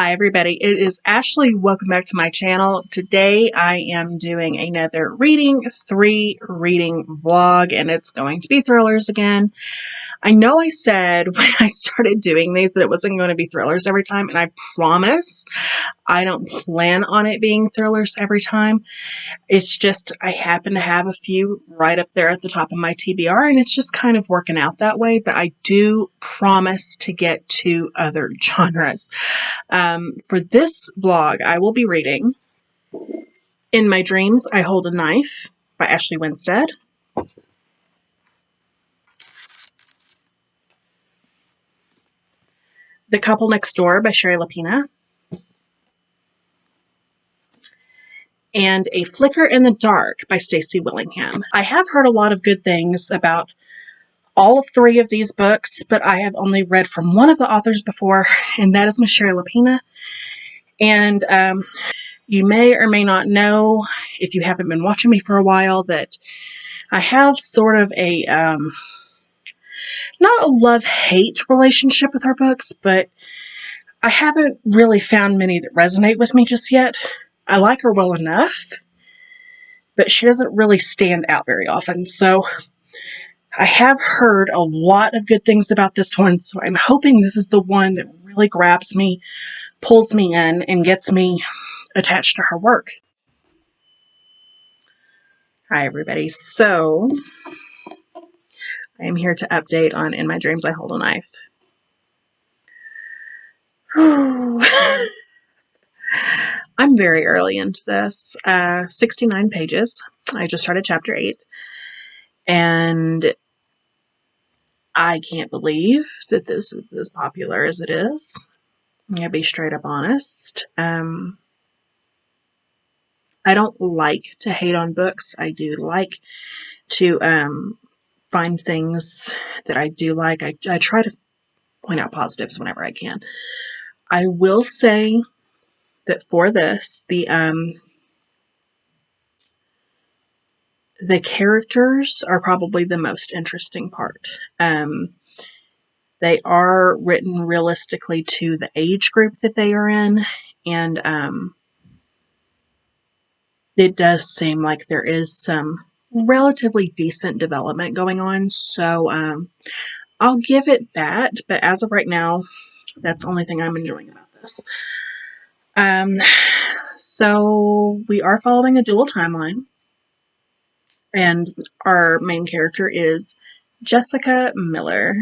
Hi everybody, it is Ashley. Welcome back to my channel. Today I am doing another reading vlog, and it's going to be thrillers again. I know I said when I started doing these that it wasn't going to be thrillers every time, and I promise I don't plan on it being thrillers every time. It's just I happen to have a few right up there at the top of my TBR, and it's just kind of working out that way, but I do promise to get to other genres. For this vlog, I will be reading In My Dreams, I Hold a Knife by Ashley Winstead. The Couple Next Door by Shari Lapena. And A Flicker in the Dark by Stacy Willingham. I have heard a lot of good things about all three of these books, but I have only read from one of the authors before, and that is Miss Shari Lapena. And you may or may not know, if you haven't been watching me for a while, that I have sort of a not a love-hate relationship with her books, but I haven't really found many that resonate with me just yet. I like her well enough, but she doesn't really stand out very often. So I have heard a lot of good things about this one, so I'm hoping this is the one that really grabs me, pulls me in, and gets me attached to her work. Hi everybody. So I am here to update on In My Dreams I Hold a Knife. I'm very early into this. 69 pages. I just started chapter 8. And I can't believe that this is as popular as it is. I'm going to be straight up honest. I don't like to hate on books. I do like to find things that I do like. I try to point out positives whenever I can. I will say that for this, the characters are probably the most interesting part. They are written realistically to the age group that they are in, and it does seem like there is some relatively decent development going on, so I'll give it that, but as of right now, that's the only thing I'm enjoying about this. So we are following a dual timeline, and our main character is Jessica Miller,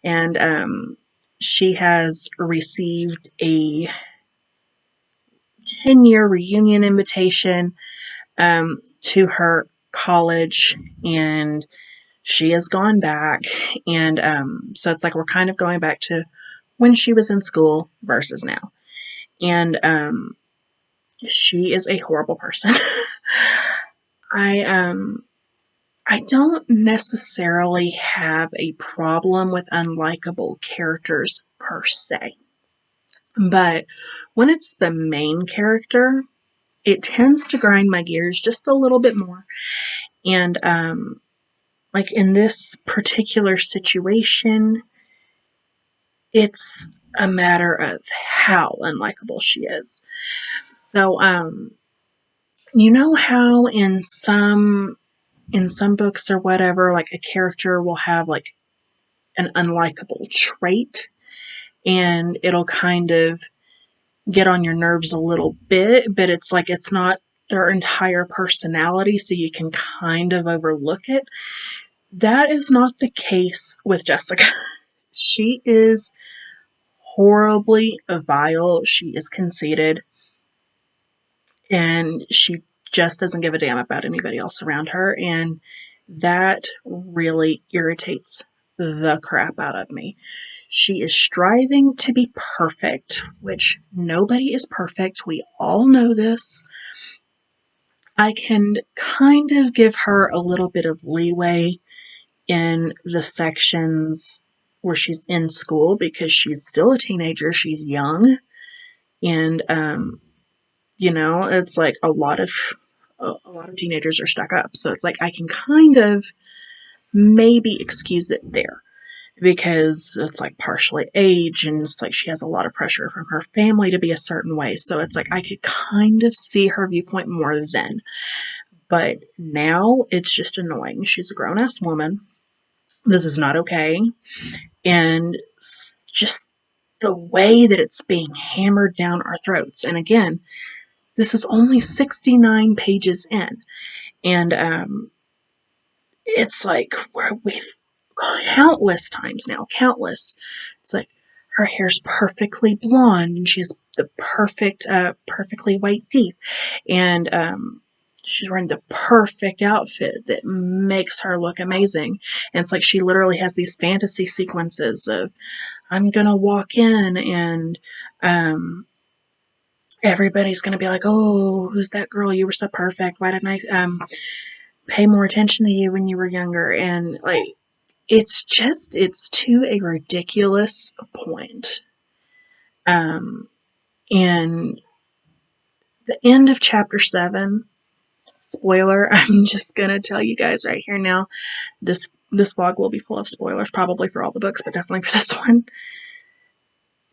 and she has received a 10-year reunion invitation to her college, and she has gone back, and so it's like we're kind of going back to when she was in school versus now, and she is a horrible person. I don't necessarily have a problem with unlikable characters per se, but when it's the main character, it tends to grind my gears just a little bit more. And like in this particular situation, it's a matter of how unlikable she is. So you know how in some books or whatever, like a character will have like an unlikable trait, and it'll kind of get on your nerves a little bit, but it's like it's not their entire personality, so you can kind of overlook it. That is not the case with Jessica. She is horribly vile. She is conceited, and she just doesn't give a damn about anybody else around her, and that really irritates the crap out of me. She is striving to be perfect, which nobody is perfect. We all know this. I can kind of give her a little bit of leeway in the sections where she's in school because she's still a teenager. She's young, and you know, it's like a lot of teenagers are stuck up, so it's like I can kind of maybe excuse it there. because it's like partially age, and it's like she has a lot of pressure from her family to be a certain way. So it's like I could kind of see her viewpoint more then. But now it's just annoying. She's a grown ass woman. This is not okay. And just the way that it's being hammered down our throats. And again, this is only 69 pages in. And it's like where we've countless times now, countless. It's like her hair's perfectly blonde and she has the perfectly white teeth. And she's wearing the perfect outfit that makes her look amazing. And it's like she literally has these fantasy sequences of, I'm gonna walk in and everybody's gonna be like, oh, who's that girl? You were so perfect. Why didn't I pay more attention to you when you were younger? And like, it's to a ridiculous point. And the end of chapter 7, spoiler, I'm just gonna tell you guys right here now, this vlog will be full of spoilers, probably for all the books, but definitely for this one.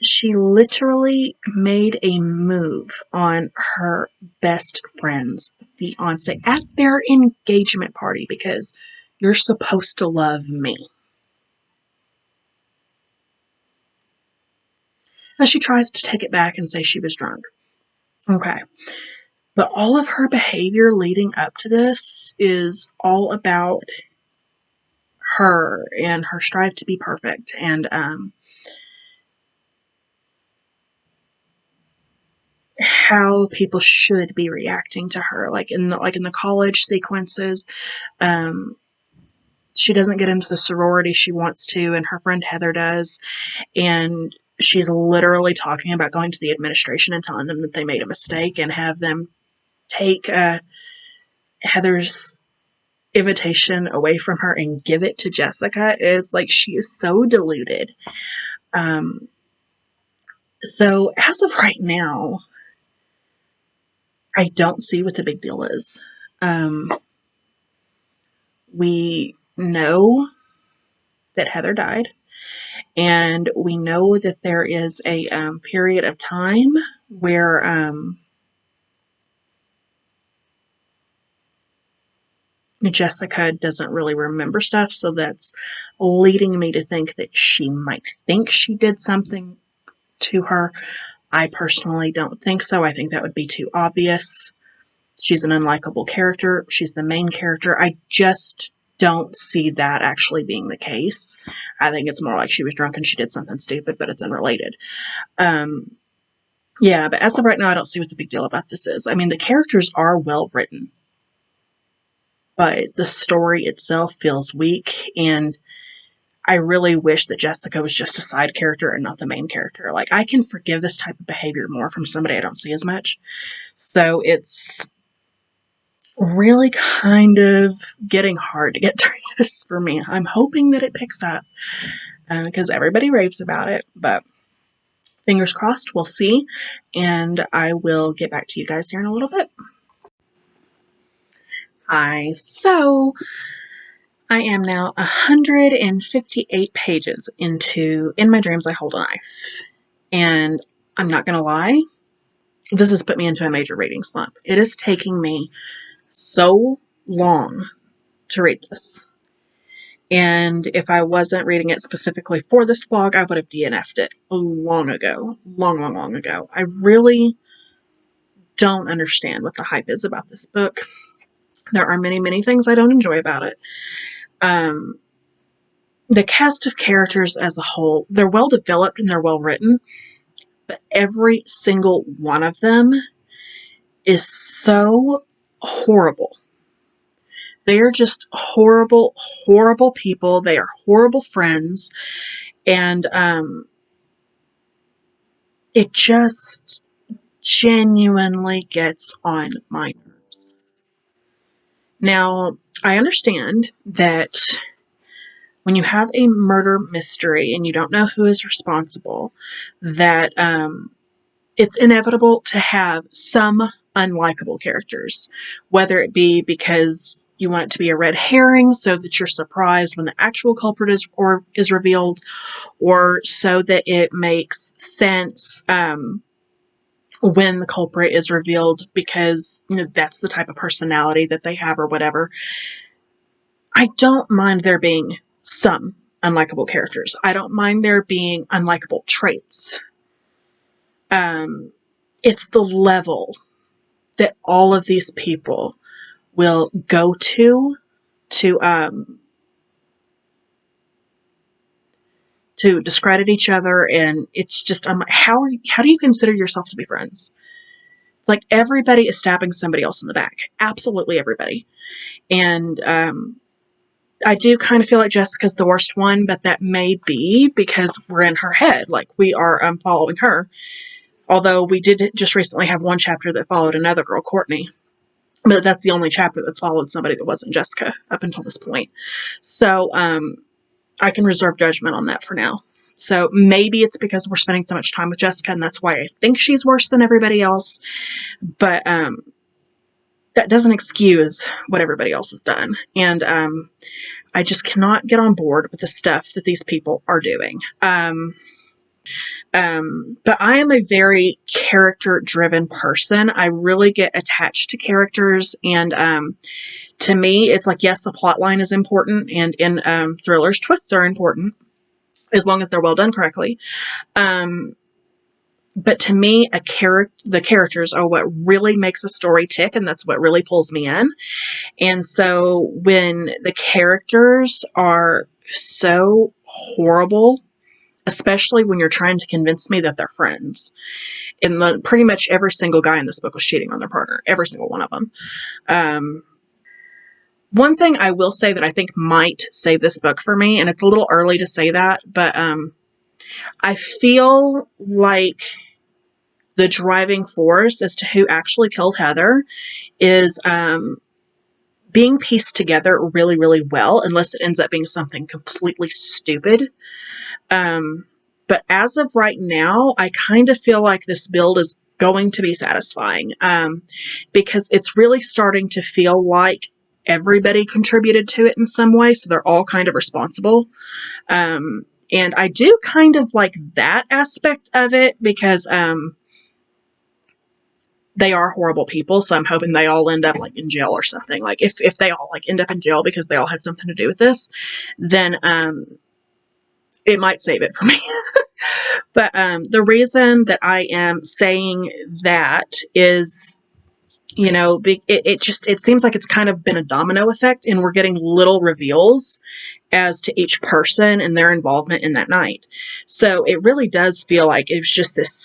She literally made a move on her best friend's fiance at their engagement party because you're supposed to love me. Now she tries to take it back and say she was drunk. Okay. But all of her behavior leading up to this is all about her and her strive to be perfect. And how people should be reacting to her, like in the college sequences. She doesn't get into the sorority she wants to, and her friend Heather does, and she's literally talking about going to the administration and telling them that they made a mistake and have them take Heather's invitation away from her and give it to Jessica. Is like, she is so deluded. So as of right now, I don't see what the big deal is. We know that Heather died, and we know that there is a period of time where Jessica doesn't really remember stuff, so that's leading me to think that she might think she did something to her. I personally don't think so. I think that would be too obvious. She's an unlikable character. She's the main character. I just don't see that actually being the case. I think it's more like she was drunk and she did something stupid, but it's unrelated. Yeah, but as of right now, I don't see what the big deal about this is. I mean, the characters are well written, but the story itself feels weak, and I really wish that Jessica was just a side character and not the main character. Like, I can forgive this type of behavior more from somebody I don't see as much. So it's really kind of getting hard to get through this for me. I'm hoping that it picks up because everybody raves about it, but fingers crossed, we'll see. And I will get back to you guys here in a little bit. Hi, so I am now 158 pages into In My Dreams I Hold a Knife. And I'm not going to lie, this has put me into a major reading slump. It is taking me so long to read this. And if I wasn't reading it specifically for this vlog, I would have DNF'd it long ago. Long ago. I really don't understand what the hype is about this book. There are many things I don't enjoy about it. The cast of characters as a whole, they're well developed and they're well written, but every single one of them is so horrible. They are just horrible people. They are horrible friends. And it just genuinely gets on my nerves. Now, I understand that when you have a murder mystery and you don't know who is responsible, that it's inevitable to have some unlikable characters, whether it be because you want it to be a red herring so that you're surprised when the actual culprit is revealed, or so that it makes sense when the culprit is revealed because, that's the type of personality that they have or whatever. I don't mind there being some unlikable characters. I don't mind there being unlikable traits. It's the level that all of these people will go to discredit each other, and it's just how do you consider yourself to be friends? It's like everybody is stabbing somebody else in the back. Absolutely everybody. And I do kind of feel like Jessica's the worst one, but that may be because we're in her head. Like, we are following her. Although we did just recently have one chapter that followed another girl, Courtney. But that's the only chapter that's followed somebody that wasn't Jessica up until this point. So I can reserve judgment on that for now. So maybe it's because we're spending so much time with Jessica, and that's why I think she's worse than everybody else. But that doesn't excuse what everybody else has done. And I just cannot get on board with the stuff that these people are doing. But I am a very character-driven person. I really get attached to characters, and to me, it's like, yes, the plot line is important, and in thrillers, twists are important, as long as they're well done correctly. But to me, the characters are what really makes a story tick, and that's what really pulls me in. And so when the characters are so horrible, especially when you're trying to convince me that they're friends, and pretty much every single guy in this book was cheating on their partner, every single one of them. One thing I will say that I think might save this book for me, and it's a little early to say that, but I feel like the driving force as to who actually killed Heather is being pieced together really, really well, unless it ends up being something completely stupid. But as of right now, I kind of feel like this build is going to be satisfying, because it's really starting to feel like everybody contributed to it in some way, so they're all kind of responsible. And I do kind of like that aspect of it, because they are horrible people, so I'm hoping they all end up like in jail or something. Like, if they all like end up in jail because they all had something to do with this, then it might save it for me. But the reason that I am saying that is, it seems like it's kind of been a domino effect, and we're getting little reveals as to each person and their involvement in that night. So it really does feel like it was just this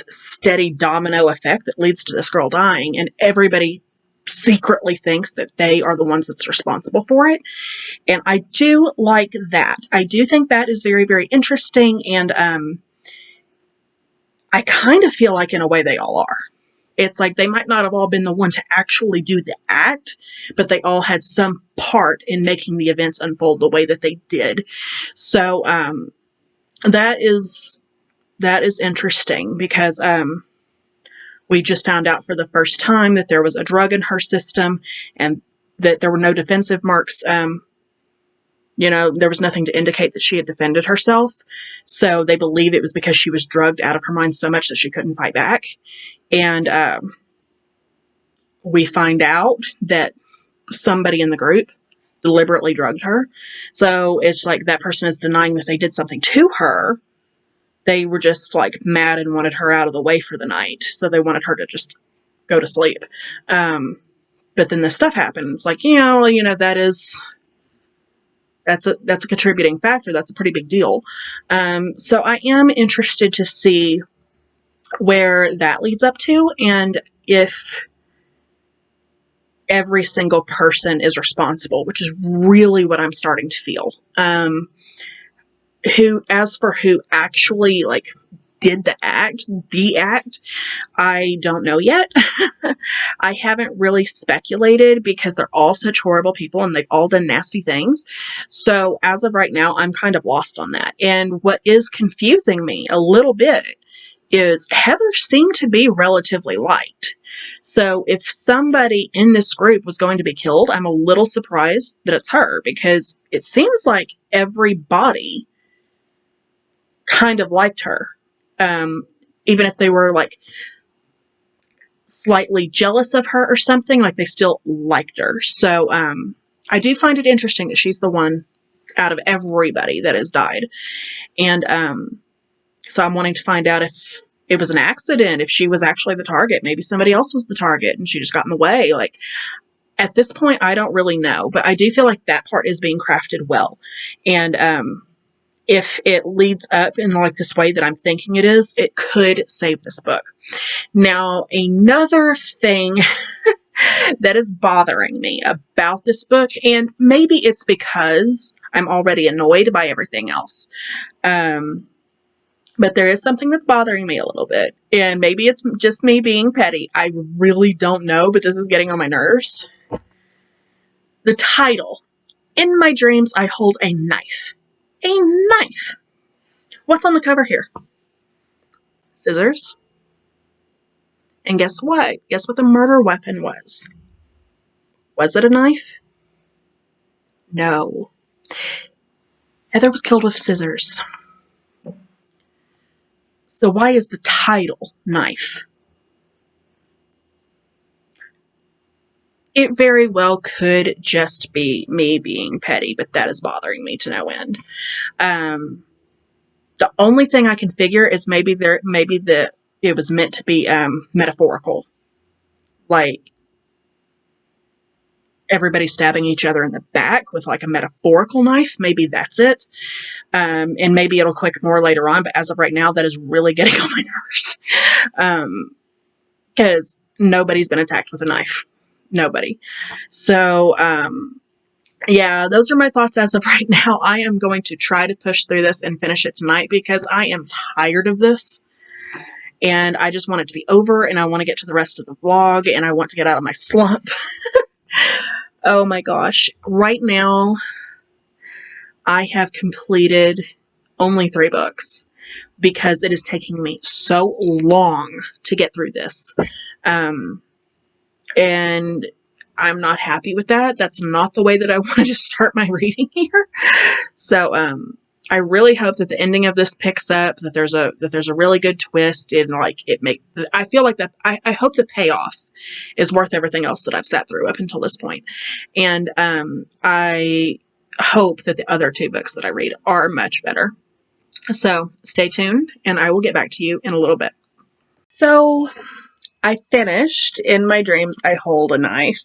steady domino effect that leads to this girl dying, and everybody secretly thinks that they are the ones that's responsible for it. And I do like that. I do think that is very, very interesting, and I kind of feel like in a way they all are. It's like they might not have all been the one to actually do the act, but they all had some part in making the events unfold the way that they did. So that is interesting, because we just found out for the first time that there was a drug in her system, and that there were no defensive marks. There was nothing to indicate that she had defended herself. So they believe it was because she was drugged out of her mind so much that she couldn't fight back. And we find out that somebody in the group deliberately drugged her. So it's like that person is denying that they did something to her. They were just like mad and wanted her out of the way for the night. So they wanted her to just go to sleep. But then this stuff happened. It's like, that's a contributing factor. That's a pretty big deal. So I am interested to see where that leads up to, and if every single person is responsible, which is really what I'm starting to feel. As for who actually did the act, I don't know yet. I haven't really speculated, because they're all such horrible people and they've all done nasty things. So as of right now, I'm kind of lost on that. And what is confusing me a little bit is Heather seemed to be relatively liked. So if somebody in this group was going to be killed, I'm a little surprised that it's her, because it seems like everybody kind of liked her. Even if they were like slightly jealous of her or something, like they still liked her. So I do find it interesting that she's the one out of everybody that has died. And so I'm wanting to find out if it was an accident, if she was actually the target. Maybe somebody else was the target and she just got in the way. Like, at this point, I don't really know, but I do feel like that part is being crafted well. And if it leads up in like this way that I'm thinking it is, it could save this book. Now, another thing that is bothering me about this book, and maybe it's because I'm already annoyed by everything else, but there is something that's bothering me a little bit, and maybe it's just me being petty. I really don't know, but this is getting on my nerves. The title, In My Dreams I Hold a Knife. A knife! What's on the cover here? Scissors. And guess what? Guess what the murder weapon was? Was it a knife? No. Heather was killed with scissors. So why is the title Knife? It very well could just be me being petty, but that is bothering me to no end. The only thing I can figure is maybe it was meant to be metaphorical, like everybody stabbing each other in the back with like a metaphorical knife. Maybe that's it. And maybe it'll click more later on, but as of right now, that is really getting on my nerves. Because nobody's been attacked with a knife. Nobody. So, yeah, those are my thoughts as of right now. I am going to try to push through this and finish it tonight because I am tired of this. And I just want it to be over, and I want to get to the rest of the vlog, and I want to get out of my slump. Oh my gosh. Right now, I have completed only 3 books because it is taking me so long to get through this. And I'm not happy with that. That's not the way that I wanted to start my reading here. So, I really hope that the ending of this picks up, that there's a really good twist, and like I feel like that, I hope the payoff is worth everything else that I've sat through up until this point. And, I hope that the other 2 books that I read are much better. So stay tuned, and I will get back to you in a little bit. So I finished In My Dreams I Hold a Knife,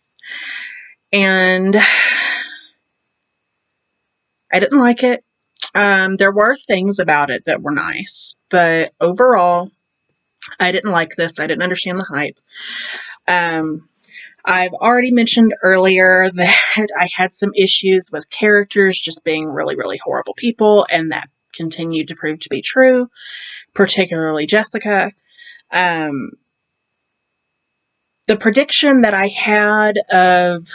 and I didn't like it. There were things about it that were nice, but overall, I didn't like this. I didn't understand the hype. I've already mentioned earlier that I had some issues with characters just being really, really horrible people, and that continued to prove to be true, particularly Jessica. The prediction that I had of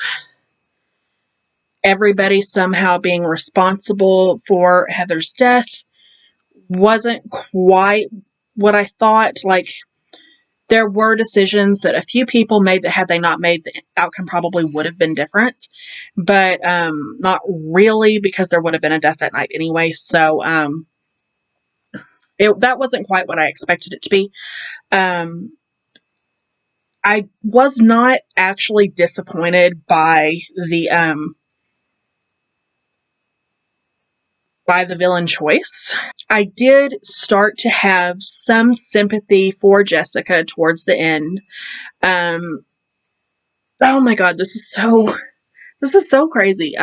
everybody somehow being responsible for Heather's death wasn't quite what I thought. Like, there were decisions that a few people made that had they not made, the outcome probably would have been different, but not really, because there would have been a death that night anyway. So that wasn't quite what I expected it to be. I was not actually disappointed by the villain choice. I did start to have some sympathy for Jessica towards the end. Oh my god, this is so crazy.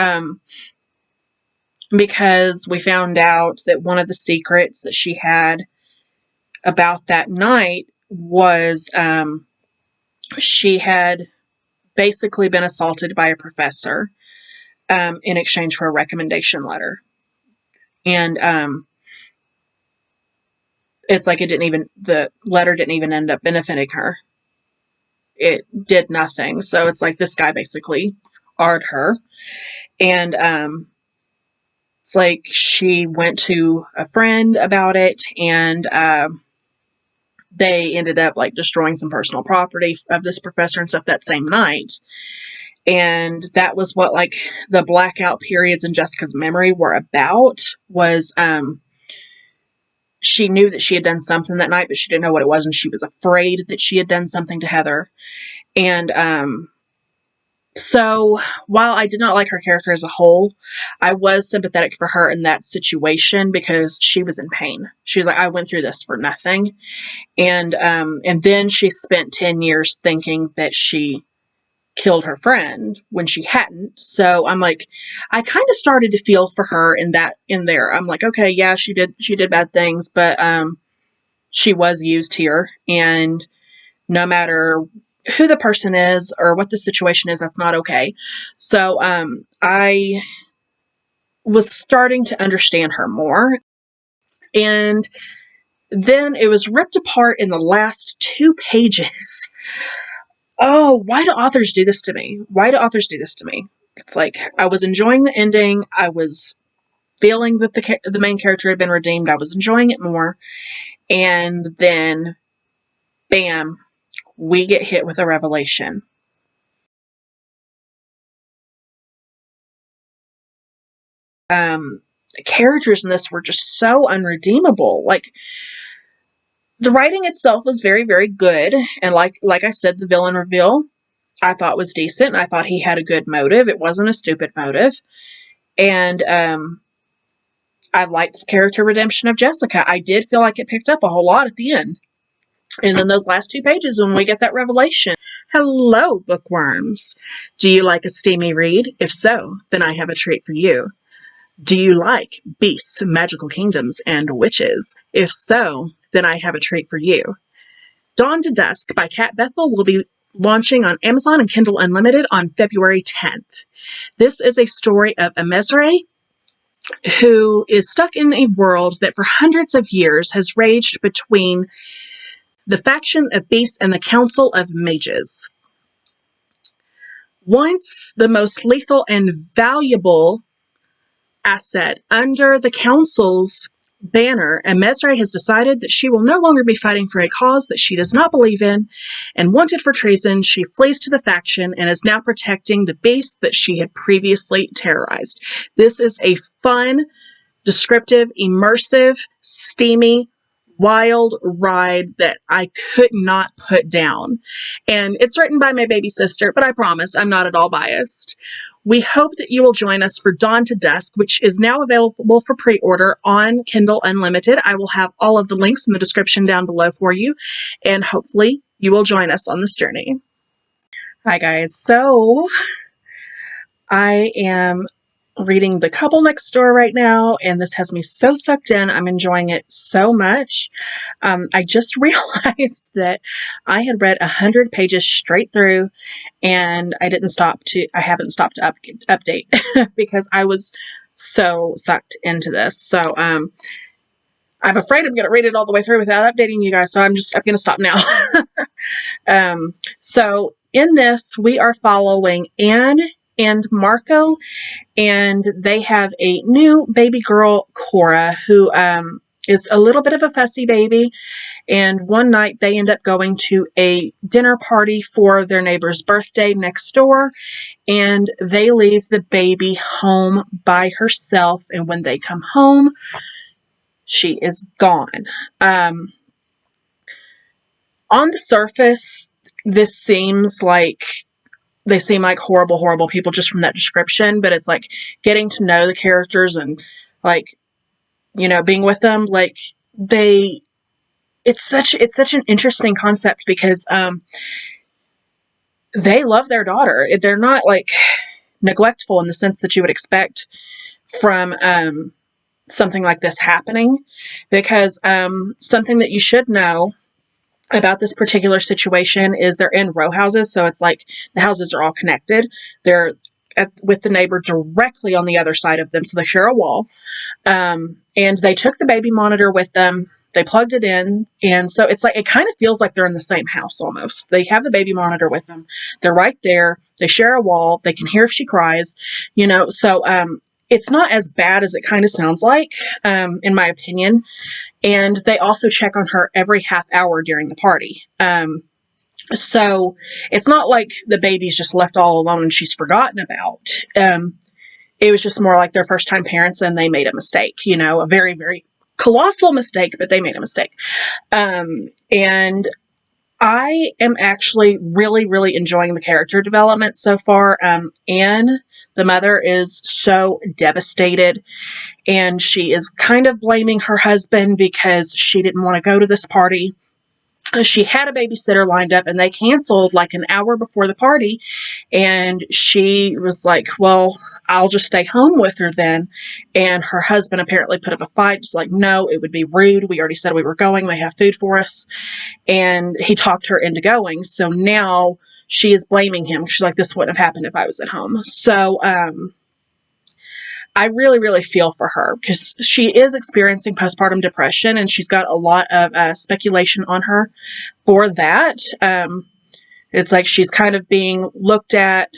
Because we found out that one of the secrets that she had about that night was she had basically been assaulted by a professor in exchange for a recommendation letter. And it's like the letter didn't even end up benefiting her. It did nothing. So it's like this guy basically R'd her. And it's like she went to a friend about it, and they ended up like destroying some personal property of this professor and stuff that same night. And that was what like the blackout periods in Jessica's memory were about, was she knew that she had done something that night, but she didn't know what it was, and she was afraid that she had done something to Heather. And so while I did not like her character as a whole, I was sympathetic for her in that situation because she was in pain. She was like, I went through this for nothing. And then she spent 10 years thinking that she killed her friend when she hadn't. So I'm like, I kind of started to feel for her in there. I'm like, okay, yeah, she did bad things, but she was used here, and no matter who the person is or what the situation is, that's not okay. So I was starting to understand her more. And then it was ripped apart in the last 2 pages. Oh, why do authors do this to me? Why do authors do this to me? It's like, I was enjoying the ending. I was feeling that the main character had been redeemed. I was enjoying it more. And then, bam, we get hit with a revelation. The characters in this were just so unredeemable. Like, the writing itself was very, very good. And like I said, the villain reveal I thought was decent. I thought he had a good motive. It wasn't a stupid motive. And I liked the character redemption of Jessica. I did feel like it picked up a whole lot at the end. And then those last 2 pages when we get that revelation. Hello, bookworms. Do you like a steamy read? If so, then I have a treat for you. Do you like beasts, magical kingdoms, and witches? If so, then I have a treat for you. Dawn to Dusk by Kat Bethel will be launching on Amazon and Kindle Unlimited on February 10th. This is a story of a Mesre who is stuck in a world that for hundreds of years has raged between the faction of beasts and the Council of Mages. Once the most lethal and valuable asset under the Council's banner, and Mesre has decided that she will no longer be fighting for a cause that she does not believe in, and wanted for treason, she flees to the faction and is now protecting the beast that she had previously terrorized. This is a fun, descriptive, immersive, steamy, wild ride that I could not put down. And it's written by my baby sister, but I promise I'm not at all biased. We hope that you will join us for Dawn to Dusk, which is now available for pre-order on Kindle Unlimited. I will have all of the links in the description down below for you, and hopefully you will join us on this journey. Hi guys, so I am reading The Couple Next Door right now, and this has me so sucked in. I'm enjoying it so much. I just realized that I had read 100 pages straight through, and I haven't stopped to update because I was so sucked into this. So I'm afraid I'm going to read it all the way through without updating you guys, so I'm going to stop now. So in this, we are following Anne and Marco, and they have a new baby girl, Cora, who is a little bit of a fussy baby. And one night they end up going to a dinner party for their neighbor's birthday next door, and they leave the baby home by herself. And when they come home, she is gone. On the surface, this seems like they seem like horrible, horrible people just from that description, but it's like getting to know the characters and like, you know, being with them, like it's such an interesting concept because they love their daughter. They're not like neglectful in the sense that you would expect from something like this happening, because something that you should know about this particular situation is they're in row houses, so it's like the houses are all connected. They're with the neighbor directly on the other side of them, so they share a wall. And they took the baby monitor with them. They plugged it in, and so it's like it kind of feels like they're in the same house almost. They have the baby monitor with them. They're right there. They share a wall. They can hear if she cries, you know. So it's not as bad as it kind of sounds like, in my opinion. And they also check on her every half hour during the party. So it's not like the baby's just left all alone and she's forgotten about. It was just more like their first time parents and they made a mistake, a very, very colossal mistake, but they made a mistake. And I am actually really, really enjoying the character development so far. Anne, the mother, is so devastated, and she is kind of blaming her husband because she didn't want to go to this party. She had a babysitter lined up, and they canceled like an hour before the party, and she was like, well, I'll just stay home with her then. And her husband apparently put up a fight. Just like, no, it would be rude. We already said we were going. They have food for us. And he talked her into going. So now she is blaming him. She's like, this wouldn't have happened if I was at home. So I really, really feel for her because she is experiencing postpartum depression, and she's got a lot of speculation on her for that. It's like she's kind of being looked at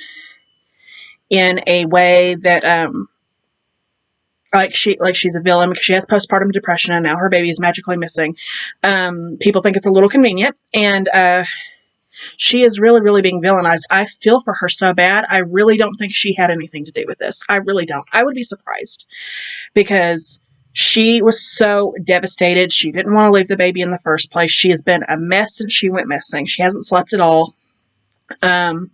in a way that like she's a villain because she has postpartum depression and now her baby is magically missing. People think it's a little convenient, and she is really, really being villainized. I feel for her so bad. I really don't think she had anything to do with this. I really don't. I would be surprised because she was so devastated. She didn't want to leave the baby in the first place. She has been a mess since she went missing. She hasn't slept at all. And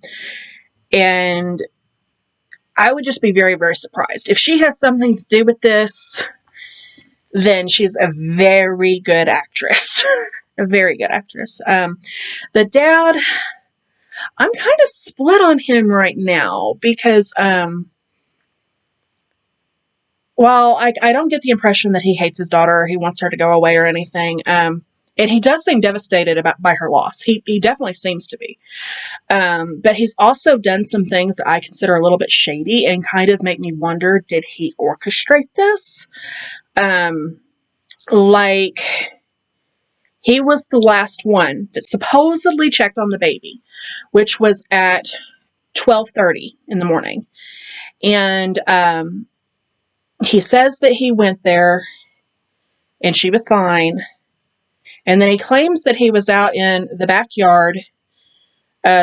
I would just be very, very surprised. If she has something to do with this, then she's a very good actress. A very good actress. The dad, I'm kind of split on him right now because, while I don't get the impression that he hates his daughter or he wants her to go away or anything, and he does seem devastated by her loss. He definitely seems to be. But he's also done some things that I consider a little bit shady and kind of make me wonder, did he orchestrate this? Like, he was the last one that supposedly checked on the baby, which was at 12:30 in the morning. And he says that he went there and she was fine. And then he claims that he was out in the backyard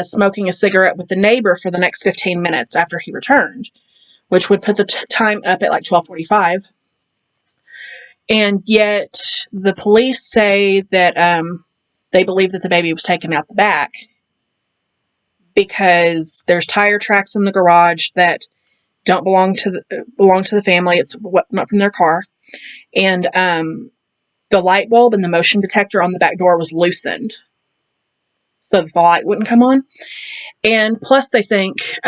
smoking a cigarette with the neighbor for the next 15 minutes after he returned, which would put the time up at like 12:45. And yet the police say that they believe that the baby was taken out the back because there's tire tracks in the garage that don't belong to the family. It's not from their car. And the light bulb and the motion detector on the back door was loosened so that the light wouldn't come on. And plus they think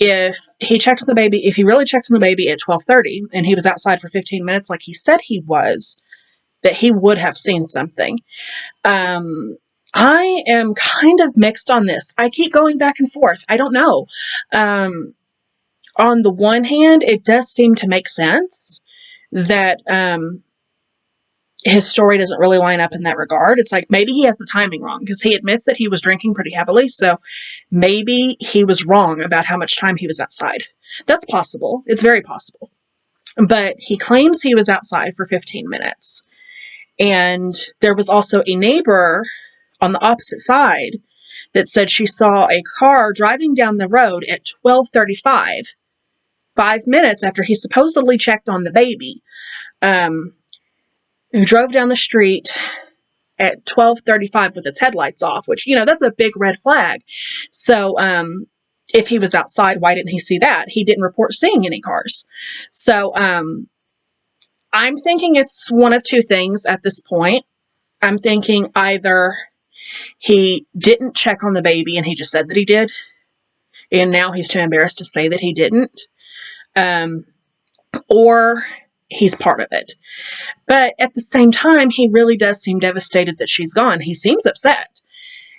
if he really checked on the baby at 12:30 and he was outside for 15 minutes like he said he was, that he would have seen something. I am kind of mixed on this. I keep going back and forth. I don't know. On the one hand, it does seem to make sense that his story doesn't really line up in that regard. It's like maybe he has the timing wrong because he admits that he was drinking pretty heavily. So maybe he was wrong about how much time he was outside. That's possible. It's very possible. But he claims he was outside for 15 minutes. And there was also a neighbor on the opposite side that said she saw a car driving down the road at 12:35, 5 minutes after he supposedly checked on the baby, who drove down the street at 12:35 with its headlights off, which, that's a big red flag. So if he was outside, why didn't he see that? He didn't report seeing any cars. So I'm thinking it's one of two things at this point. I'm thinking either he didn't check on the baby and he just said that he did, and now he's too embarrassed to say that he didn't, or he's part of it. But at the same time, he really does seem devastated that she's gone. He seems upset.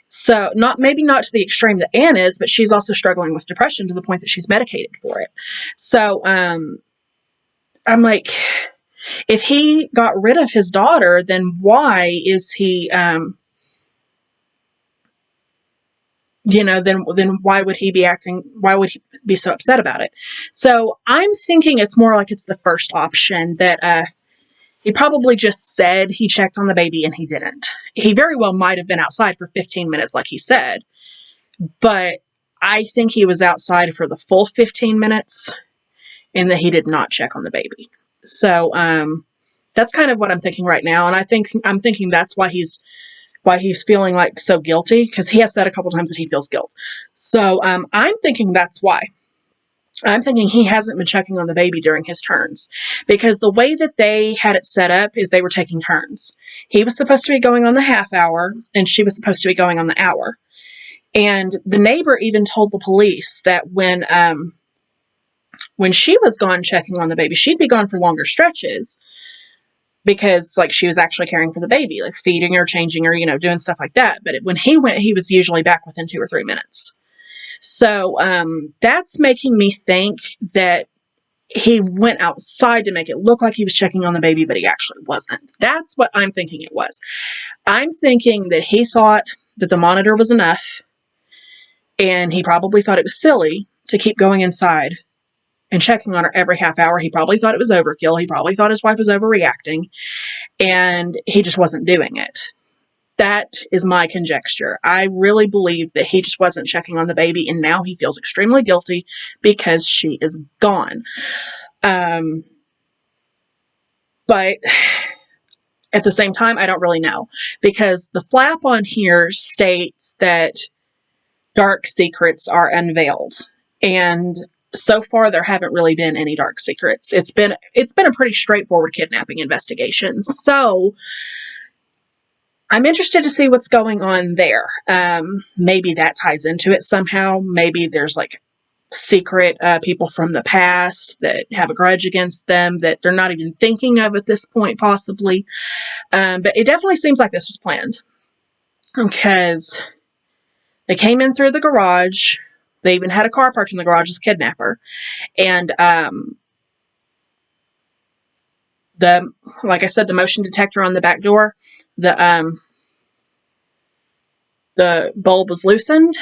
So maybe not to the extreme that Anne is, but she's also struggling with depression to the point that she's medicated for it. So I'm like, if he got rid of his daughter, then why is he, then why would he be so upset about it? So I'm thinking it's more like it's the first option, that He probably just said he checked on the baby and he didn't. He very well might have been outside for 15 minutes, like he said, but I think he was outside for the full 15 minutes and that he did not check on the baby. So, that's kind of what I'm thinking right now. And I'm thinking that's why he's feeling like so guilty, because he has said a couple times that he feels guilt. So, I'm thinking that's why. I'm thinking he hasn't been checking on the baby during his turns, because the way that they had it set up is they were taking turns. He was supposed to be going on the half hour and she was supposed to be going on the hour. And the neighbor even told the police that when she was gone checking on the baby, she'd be gone for longer stretches because like she was actually caring for the baby, like feeding her, changing her, doing stuff like that. But when he went, he was usually back within 2 or 3 minutes. So that's making me think that he went outside to make it look like he was checking on the baby, but he actually wasn't. That's what I'm thinking it was. I'm thinking that he thought that the monitor was enough, and he probably thought it was silly to keep going inside and checking on her every half hour. He probably thought it was overkill. He probably thought his wife was overreacting, and he just wasn't doing it. That is my conjecture. I really believe that he just wasn't checking on the baby, and now he feels extremely guilty because she is gone. But at the same time, I don't really know, because the flap on here states that dark secrets are unveiled, and so far there haven't really been any dark secrets. It's been a pretty straightforward kidnapping investigation. So I'm interested to see what's going on there. Maybe that ties into it somehow. Maybe there's like secret people from the past that have a grudge against them that they're not even thinking of at this point, possibly. But it definitely seems like this was planned, because they came in through the garage. They even had a car parked in the garage as a kidnapper. And like I said, the motion detector on the back door, the bulb was loosened.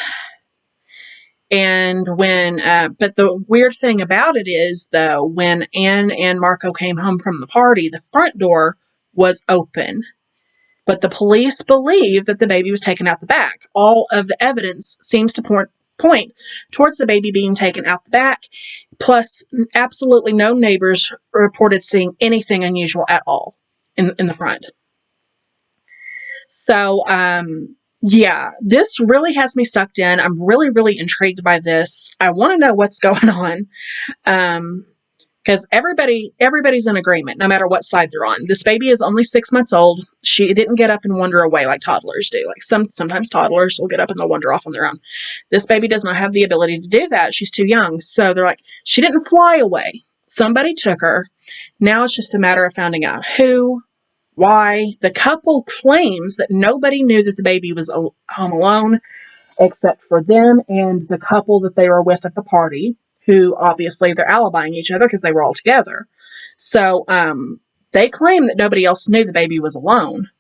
And but the weird thing about it is, though, when Anne and Marco came home from the party, the front door was open. But the police believe that the baby was taken out the back. All of the evidence seems to point towards the baby being taken out the back. Plus, absolutely no neighbors reported seeing anything unusual at all in the front. So, yeah, this really has me sucked in. I'm really, really intrigued by this. I want to know what's going on. Because everybody's in agreement, no matter what side they're on. This baby is only 6 months old. She didn't get up and wander away like toddlers do. Like sometimes toddlers will get up and they'll wander off on their own. This baby does not have the ability to do that. She's too young. So they're like, she didn't fly away. Somebody took her. Now it's just a matter of finding out who, why. The couple claims that nobody knew that the baby was home alone except for them and the couple that they were with at the party, who obviously they're alibying each other because they were all together. So they claim that nobody else knew the baby was alone.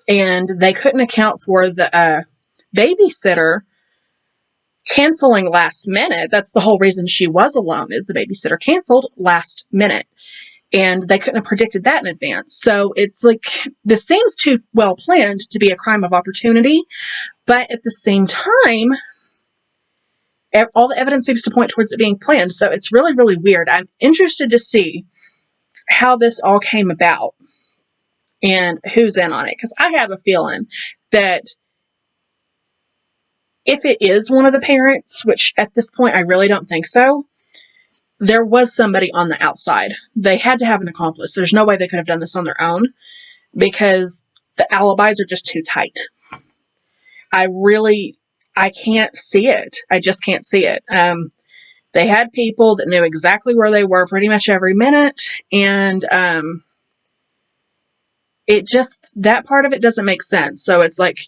And they couldn't account for the babysitter canceling last minute. That's the whole reason she was alone, is the babysitter canceled last minute. And they couldn't have predicted that in advance. So it's like, this seems too well planned to be a crime of opportunity. But at the same time, all the evidence seems to point towards it being planned. So it's really, really weird. I'm interested to see how this all came about and who's in on it. Because I have a feeling that if it is one of the parents, which at this point I really don't think so, there was somebody on the outside. They had to have an accomplice. There's no way they could have done this on their own, because the alibis are just too tight. I can't see it. I just can't see it. They had people that knew exactly where they were pretty much every minute. And that part of it doesn't make sense. So it's like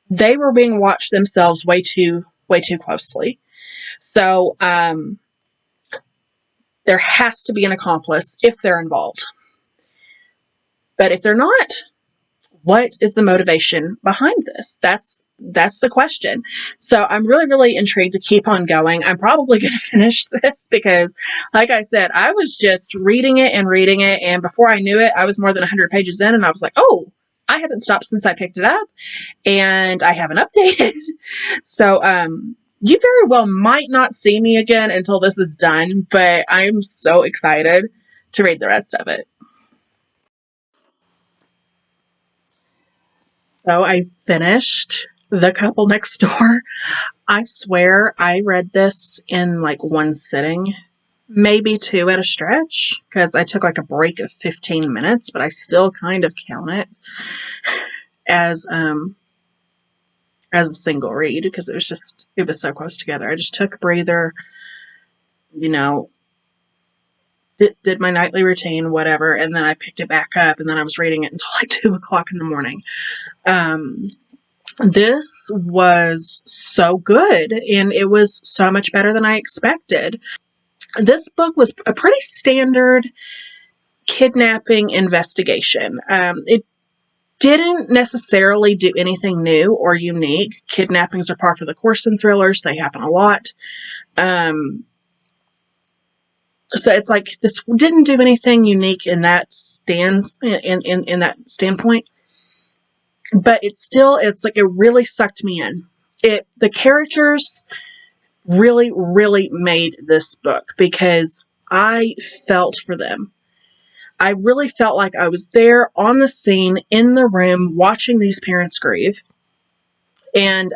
they were being watched themselves way too closely. So there has to be an accomplice if they're involved. But if they're not, what is the motivation behind this? That's that's the question. So I'm really, really intrigued to keep on going. I'm probably going to finish this because, like I said, I was just reading it, and before I knew it, I was more than 100 pages in, and I was like, oh, I haven't stopped since I picked it up, and I haven't updated. So, you very well might not see me again until this is done, but I'm so excited to read the rest of it. So I finished The Couple Next Door. I swear I read this in like one sitting, maybe two at a stretch, because I took like a break of 15 minutes, but I still kind of count it as a single read because it was so close together. I just took a breather, you know, did my nightly routine, whatever, and then I picked it back up, and then I was reading it until like 2 o'clock in the morning. This was so good, and it was so much better than I expected. This book was a pretty standard kidnapping investigation. It didn't necessarily do anything new or unique. Kidnappings are par for the course in thrillers. They happen a lot. So it's like this didn't do anything unique in that in that standpoint. But it's like it really sucked me in. The characters really, really made this book because I felt for them. I really felt like I was there on the scene, in the room, watching these parents grieve, and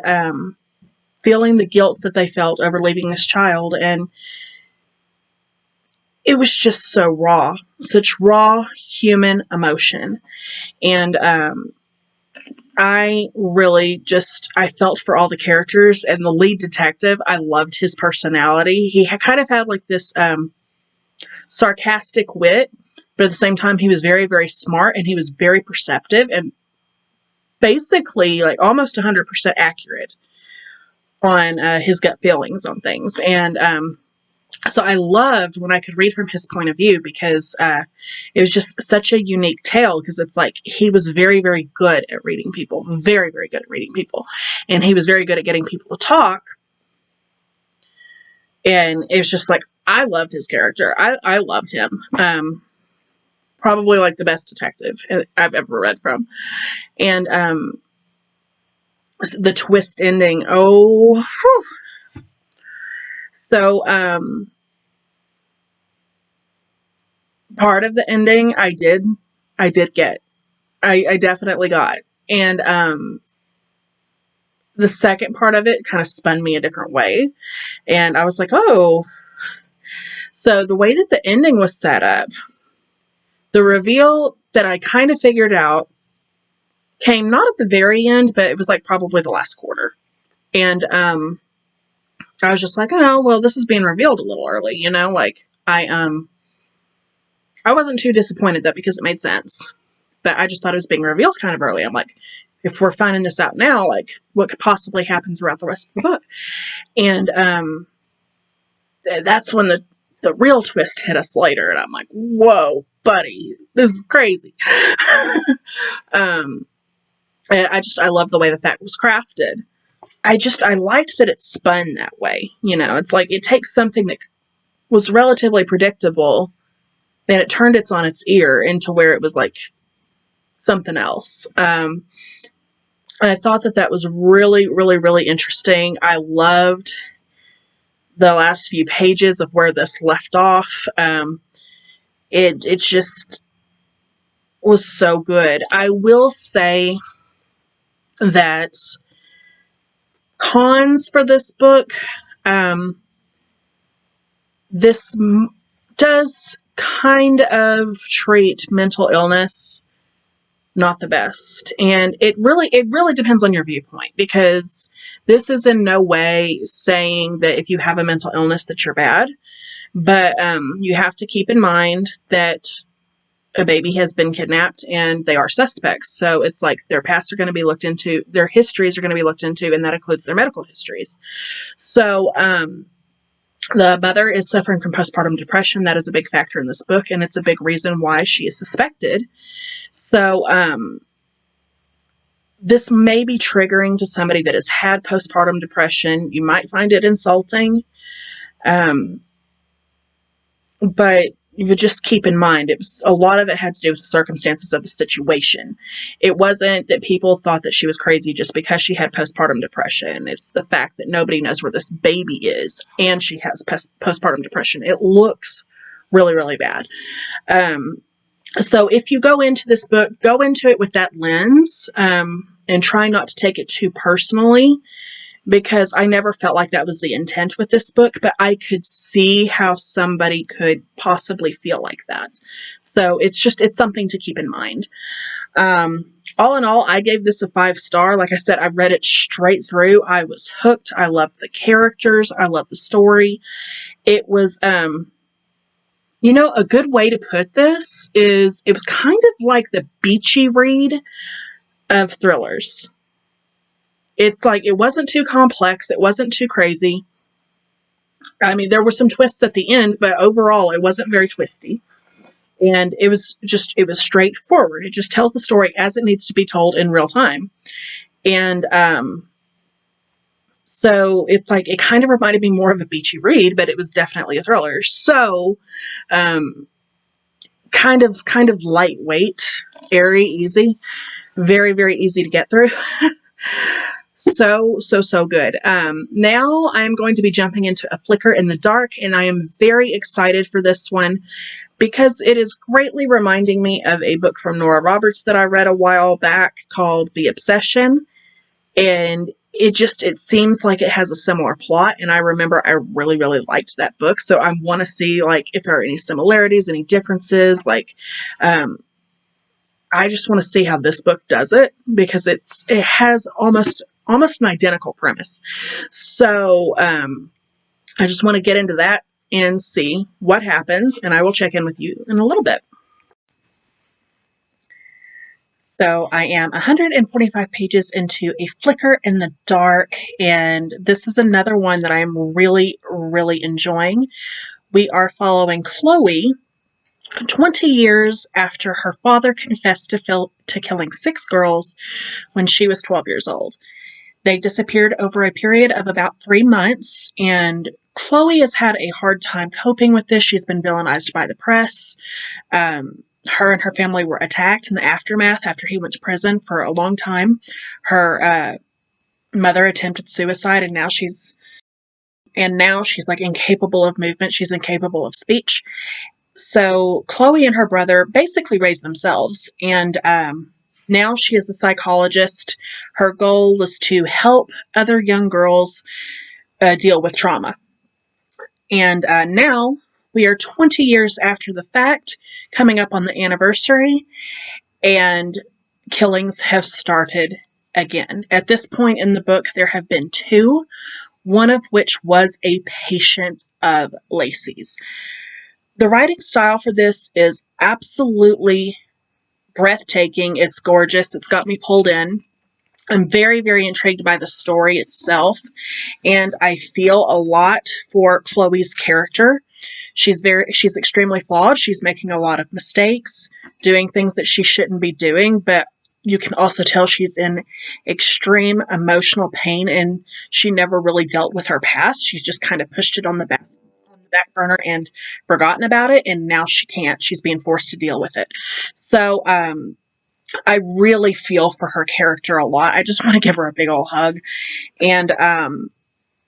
feeling the guilt that they felt over leaving this child. And it was just so raw, such raw human emotion. And I felt for all the characters, and the lead detective, I loved his personality. He kind of had like this sarcastic wit, but at the same time, he was very, very smart, and he was very perceptive, and basically like almost 100% accurate on his gut feelings on things. And so I loved when I could read from his point of view because it was just such a unique tale, because it's like he was very, very good at reading people, very, very good at reading people. And he was very good at getting people to talk. And it was just like, I loved his character. I loved him. Probably like the best detective I've ever read from. And the twist ending, oh, whew. So part of the ending I did get. I definitely got. And the second part of it kind of spun me a different way. And I was like, oh. So the way that the ending was set up, the reveal that I kind of figured out came not at the very end, but it was like probably the last quarter. And I was just like, oh, well, this is being revealed a little early, you know, like I wasn't too disappointed though, because it made sense. But I just thought it was being revealed kind of early. I'm like, if we're finding this out now, like what could possibly happen throughout the rest of the book? And that's when the real twist hit us later. And I'm like, whoa, buddy, this is crazy. And I love the way that was crafted. I liked that it spun that way. You know, it's like it takes something that was relatively predictable and it turned it on its ear into where it was like something else. And I thought that was really, really, really interesting. I loved the last few pages of where this left off. It just was so good. I will say that cons for this book, this does kind of treat mental illness not the best. And it really depends on your viewpoint, because this is in no way saying that if you have a mental illness that you're bad. But you have to keep in mind that a baby has been kidnapped and they are suspects. So it's like their pasts are going to be looked into, their histories are going to be looked into, and that includes their medical histories. So the mother is suffering from postpartum depression. That is a big factor in this book, and it's a big reason why she is suspected. So this may be triggering to somebody that has had postpartum depression. You might find it insulting. But you would just keep in mind, a lot of it had to do with the circumstances of the situation. It wasn't that people thought that she was crazy just because she had postpartum depression. It's the fact that nobody knows where this baby is, and she has postpartum depression. It looks really, really bad. So if you go into this book, go into it with that lens, and try not to take it too personally, because I never felt like that was the intent with this book, but I could see how somebody could possibly feel like that. So it's something to keep in mind. All in all, I gave this a 5-star. Like I said, I read it straight through. I was hooked. I loved the characters. I loved the story. It was, a good way to put this is it was kind of like the beachy read of thrillers. It's like, it wasn't too complex. It wasn't too crazy. I mean, there were some twists at the end, but overall, it wasn't very twisty. And it was straightforward. It just tells the story as it needs to be told in real time. And so it's like, it kind of reminded me more of a beachy read, but it was definitely a thriller. So kind of lightweight, airy, easy, very, very easy to get through. So good. Now I'm going to be jumping into A Flicker in the Dark, and I am very excited for this one because it is greatly reminding me of a book from Nora Roberts that I read a while back called The Obsession, and it seems like it has a similar plot, and I remember I really, really liked that book, so I want to see, like, if there are any similarities, any differences, like, I just want to see how this book does it, because it has almost an identical premise. So I just want to get into that and see what happens, and I will check in with you in a little bit. So I am 145 pages into A Flicker in the Dark, and this is another one that I'm really, really enjoying. We are following Chloe 20 years after her father confessed to killing 6 girls when she was 12 years old. They disappeared over a period of about 3 months, and Chloe has had a hard time coping with this. She's been villainized by the press. Her and her family were attacked in the aftermath after he went to prison for a long time. Her mother attempted suicide, and now she's like incapable of movement. She's incapable of speech. So Chloe and her brother basically raised themselves, and now she is a psychologist. Her goal was to help other young girls deal with trauma. And now we are 20 years after the fact, coming up on the anniversary, and killings have started again. At this point in the book, there have been 2, one of which was a patient of Lacey's. The writing style for this is absolutely breathtaking. It's gorgeous. It's got me pulled in. I'm very, very intrigued by the story itself, and I feel a lot for Chloe's character. She's extremely flawed. She's making a lot of mistakes, doing things that she shouldn't be doing, but you can also tell she's in extreme emotional pain, and she never really dealt with her past. She's just kind of pushed it on the back burner and forgotten about it, and now she can't. She's being forced to deal with it. So I really feel for her character a lot. I just want to give her a big old hug. And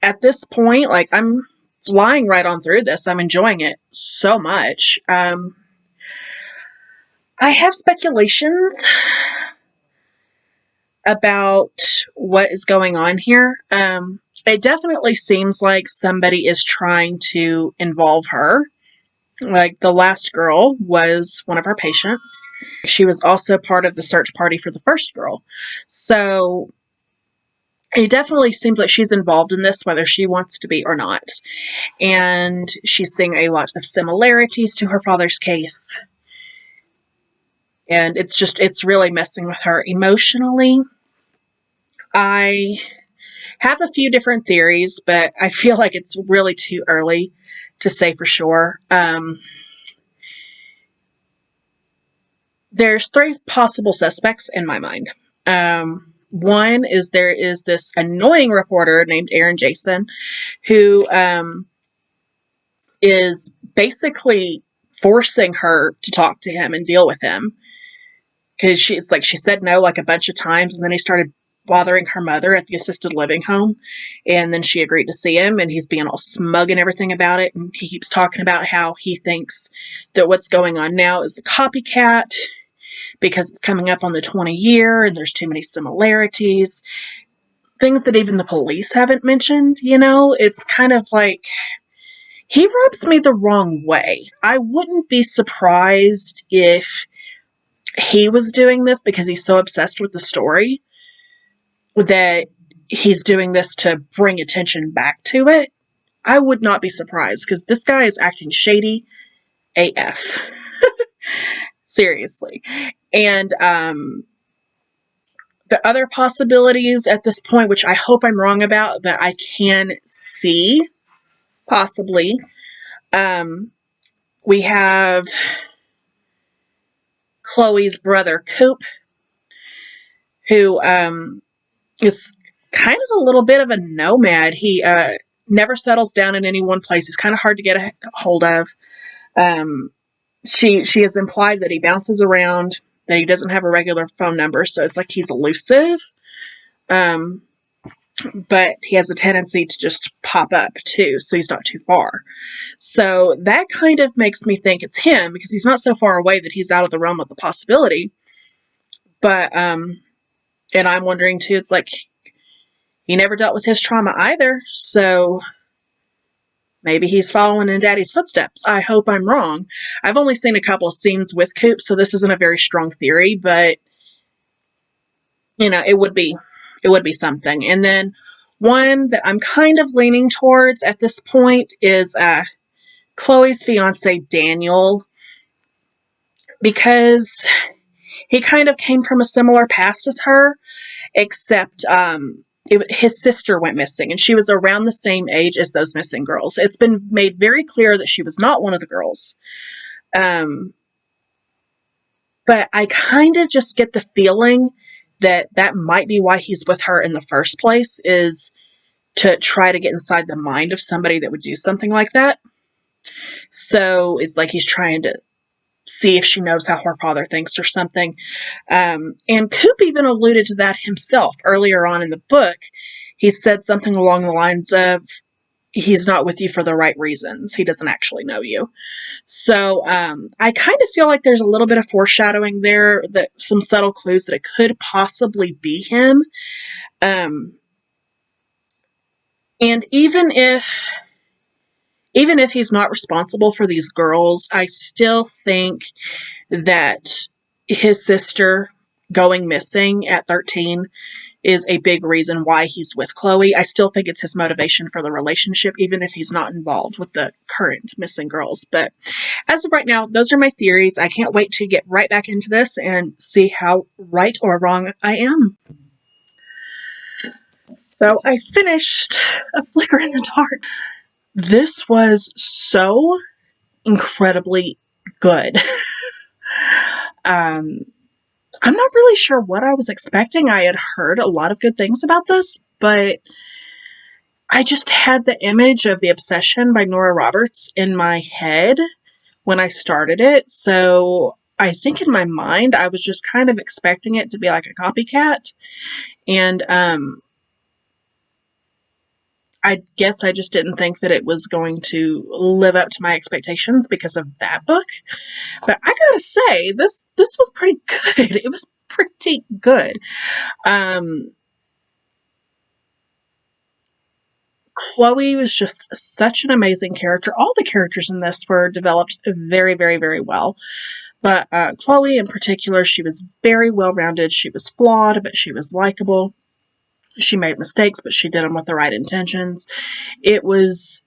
at this point, like, I'm flying right on through this. I'm enjoying it so much. I have speculations about what is going on here. It definitely seems like somebody is trying to involve her. Like, the last girl was one of her patients. She was also part of the search party for the first girl. So it definitely seems like she's involved in this, whether she wants to be or not. And she's seeing a lot of similarities to her father's case. And it's really messing with her emotionally. I have a few different theories, but I feel like it's really too early to say for sure. There's 3 possible suspects in my mind. One is there is this annoying reporter named Aaron Jason who is basically forcing her to talk to him and deal with him. Because she said no like a bunch of times, and then he started bothering her mother at the assisted living home, and then she agreed to see him, and he's being all smug and everything about it, and he keeps talking about how he thinks that what's going on now is the copycat because it's coming up on the 20-year and there's too many similarities, things that even the police haven't mentioned. It's kind of like he rubs me the wrong way. I wouldn't be surprised if he was doing this because he's so obsessed with the story that he's doing this to bring attention back to it. I would not be surprised because this guy is acting shady AF. Seriously. And the other possibilities at this point, which I hope I'm wrong about, but I can see possibly, we have Chloe's brother Coop, who is kind of a little bit of a nomad. He never settles down in any one place. He's kind of hard to get a hold of. She has implied that he bounces around, that he doesn't have a regular phone number, so it's like he's elusive. But he has a tendency to just pop up too, so he's not too far. So that kind of makes me think it's him because he's not so far away that he's out of the realm of the possibility. But and I'm wondering too, it's like he never dealt with his trauma either, so maybe he's following in Daddy's footsteps. I hope I'm wrong. I've only seen a couple of scenes with Coop, so this isn't a very strong theory, but it would be something. And then one that I'm kind of leaning towards at this point is Chloe's fiance Daniel, because he kind of came from a similar past as her, except his sister went missing, and she was around the same age as those missing girls. It's been made very clear that she was not one of the girls. But I kind of just get the feeling that might be why he's with her in the first place, is to try to get inside the mind of somebody that would do something like that. So it's like he's trying to see if she knows how her father thinks or something. And Coop even alluded to that himself earlier on in the book. He said something along the lines of, he's not with you for the right reasons. He doesn't actually know you. So I kind of feel like there's a little bit of foreshadowing there, that some subtle clues that it could possibly be him. And even if he's not responsible for these girls, I still think that his sister going missing at 13 is a big reason why he's with Chloe. I still think it's his motivation for the relationship, even if he's not involved with the current missing girls. But as of right now, those are my theories. I can't wait to get right back into this and see how right or wrong I am. So I finished A Flicker in the Dark. This was so incredibly good. I'm not really sure what I was expecting. I had heard a lot of good things about this, but I just had the image of The Obsession by Nora Roberts in my head when I started it. So I think in my mind, I was just kind of expecting it to be like a copycat. And I guess I just didn't think that it was going to live up to my expectations because of that book. But I gotta say, this was pretty good. It was pretty good. Chloe was just such an amazing character. All the characters in this were developed very, very, very well. But Chloe in particular, she was very well-rounded. She was flawed, but she was likable. She made mistakes, but she did them with the right intentions. It was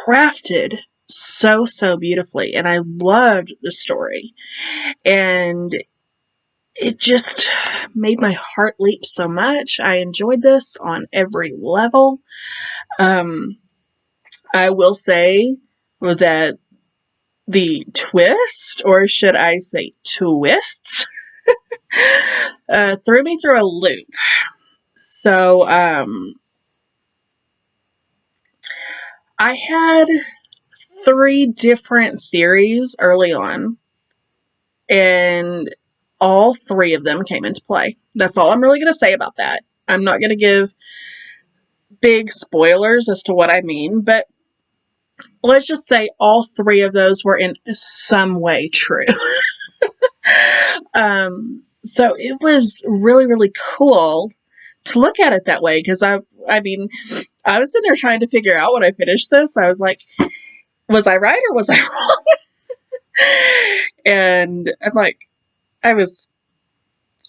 crafted so, so beautifully, and I loved the story. And it just made my heart leap so much. I enjoyed this on every level. I will say that the twist, or should I say twists, threw me through a loop. So, I had 3 different theories early on, and all 3 of them came into play. That's all I'm really going to say about that. I'm not going to give big spoilers as to what I mean, but let's just say all 3 of those were in some way true. So it was really, really cool to look at it that way, because I mean, I was sitting there trying to figure out when I finished this. I was like, was I right or was I wrong? And I'm like, I was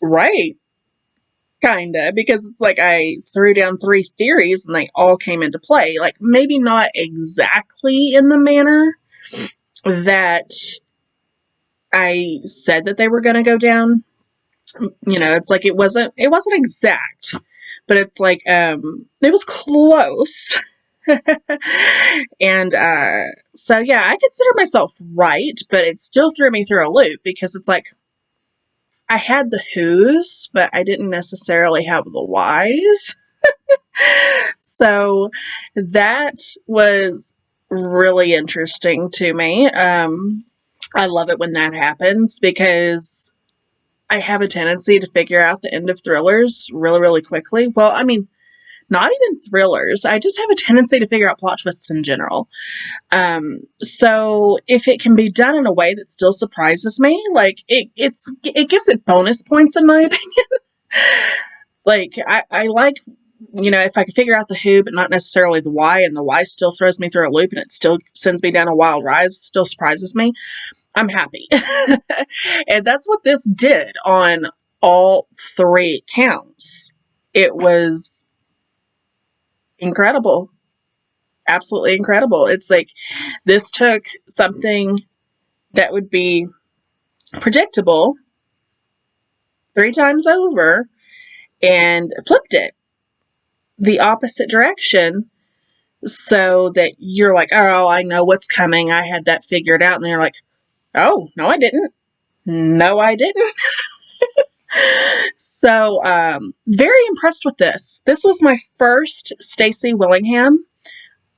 right, kinda, because it's like I threw down 3 theories and they all came into play. Like, maybe not exactly in the manner that I said that they were going to go down. You know, it's like it wasn't exact, but it's like it was close. And so yeah, I consider myself right, but it still threw me through a loop, because it's like I had the who's, but I didn't necessarily have the why's. So that was really interesting to me. I love it when that happens, because I have a tendency to figure out the end of thrillers really, really quickly. Well, I mean, not even thrillers. I just have a tendency to figure out plot twists in general. So if it can be done in a way that still surprises me, like it gives it bonus points, in my opinion. Like I like, you know, if I can figure out the who but not necessarily the why, and the why still throws me through a loop and it still sends me down a wild ride, still surprises me, I'm happy. And that's what this did on all 3 counts. It was incredible. Absolutely incredible. It's like this took something that would be predictable 3 times over and flipped it the opposite direction, so that you're like, oh, I know what's coming. I had that figured out. And they're like, oh, no, I didn't. No, I didn't. So, very impressed with this. This was my first Stacy Willingham.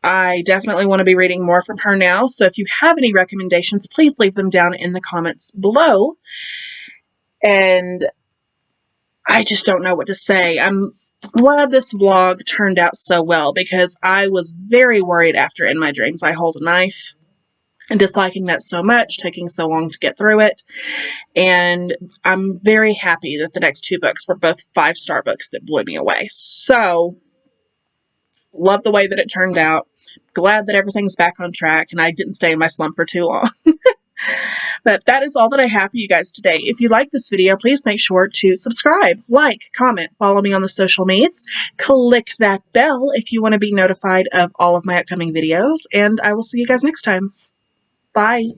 I definitely want to be reading more from her now. So if you have any recommendations, please leave them down in the comments below. And I just don't know what to say. I'm glad this vlog turned out so well, because I was very worried after In My Dreams I Hold a Knife, and disliking that so much, taking so long to get through it. And I'm very happy that the next 2 books were both 5-star books that blew me away. So, love the way that it turned out. Glad that everything's back on track and I didn't stay in my slump for too long. But that is all that I have for you guys today. If you like this video, please make sure to subscribe, like, comment, follow me on the social medias, click that bell if you want to be notified of all of my upcoming videos, and I will see you guys next time. Bye.